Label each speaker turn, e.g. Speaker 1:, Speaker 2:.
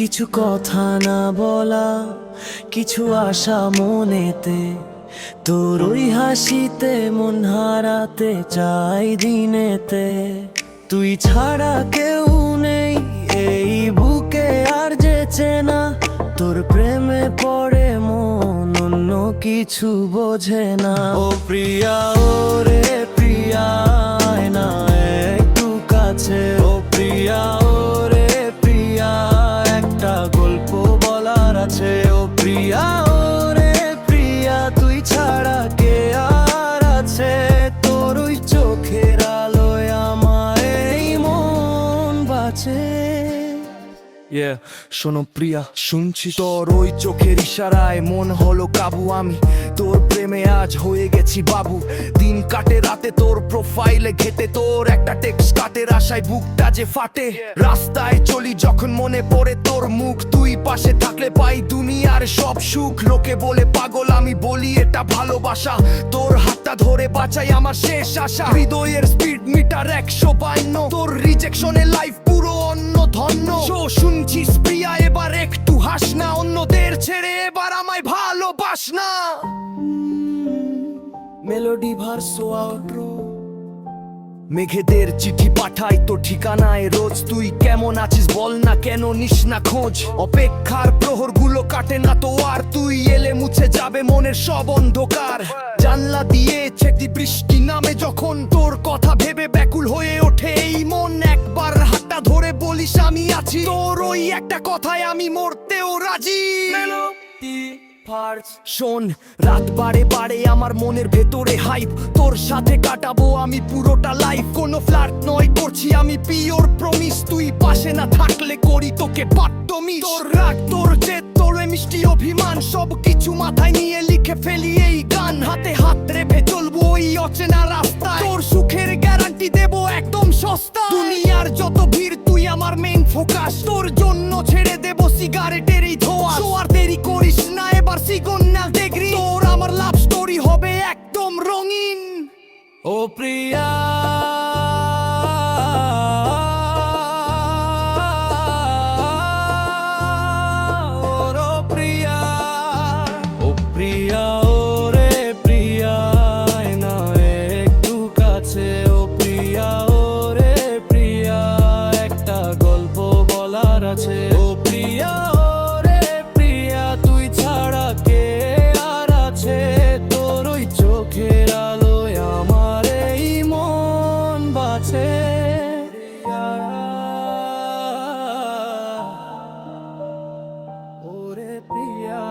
Speaker 1: কিছু কথা না বলা, কিছু আশা মনেতে, তোর ওই হাসিতে মন হারাতে চাই দিনেতে। তুই ছাড়া কেউ নেই এই বুকে আর যে চেনা, তোর প্রেমে পড়ে মন অন্য কিছু বোঝে না। ও প্রিয়া, ও রে প্রিয়া, আয় না একটু কাছে। ও প্রিয়া, ও রে প্রিয়া, একটা গল্প বলার আছে। ও প্রিয়া, ও রে প্রিয়া, তুই ছাড়া কে আর আছে? তোর ওই চোখের আলোয় আমার এই মন বাঁচে।
Speaker 2: শোনো প্রিয়া, শুনছি তোর ওই চোখের ইশারায় মন হলো কাবু। আমি তোর প্রেমে আজ হয়ে গেছি বাবু। দিন কাটে রাতে তোর প্রোফাইলে ঘেটে, তোর একটা টেক্সট কাটের আশায় বুকটা যে ফাটে। রাস্তায় চলি যখন মনে পড়ে তোর মুখ, তুই পাশে থাকলে পাই দুনিয়ার সব সুখ। লোকে বলে পাগল, আমি বলি এটা ভালোবাসা। তোর হাতটা ধরে বাঁচাই আমার শেষ আশা। হৃদয়ের স্পিড মিটার 152, তোর রিজেকশনে লাইফ পুরো অন্য ধন্য। শুনছিস প্রিয়া, এবার একটু হাস না, অন্যদের ছেড়ে এবার আমায় ভালোবাস না।
Speaker 1: Melody ভার্সো outro.
Speaker 2: মেঘেদের চিঠি পাঠাই তো ঠিকানায় রোজ। তুই কেমন আছিস বল না, কেন নিস না খোঁজ? অপেক্ষার প্রহরগুলো কাটে না তো আর, তুই এলে মুছে যাবে মনের সব অন্ধকার। জানলা দিয়ে ছেটি বৃষ্টি নামে যখন, তোর কথা ভেবে ব্যাকুল হয়ে ওঠে এই মন। একবার হাতটা ধরে বলিস আমি আছি, তোর ওই একটা কথায় আমি মরতেও রাজি। শোন, রাত বাড়ে বাড়ে আমার মনের ভেতরে হাইপ, তোর সাথে কাটাবো আমি পুরোটা লাইফ। কোনো ফ্লার্ট নয় করছি আমি, পিওর প্রমিস। তুই পাশে না থাকলে করি তোকে বাট্টমি। তোর রাগ, তোর জেদ, তোর মিষ্টি অভিমান, সব কিছু মাথায় নিয়ে লিখে ফেলি এই গান। হাতে হাত রেখে চলবো ওই অচেনা রাস্তায়, তোর সুখের গ্যারান্টি দেবো একদম সস্তা। দুনিয়ার যত ভিড় তুই আমার মেইন ফোকাস, তোর জন্য ছেড়ে দেবো সিগারেটের এই ধোঁয়া। আর দেরি করিস না, এবার সিগন্যাল দেখবি, তোর আমার লাভ স্টোরি হবে একদম রঙিন।
Speaker 1: ও প্রিয়া, ও প্রিয়া, ও প্রিয়া, ও রে প্রিয়া, আয় না একটু কাছে। ও প্রিয়া, ও রে প্রিয়া, একটা গল্প বলার আছে। ও প্রিয়া, ও রে প্রিয়া, তুই ছাড়া কে আর আছে? তোর ওই চোখের আলোয় আমার এই মন বাঁচে। ওরে প্রিয়া।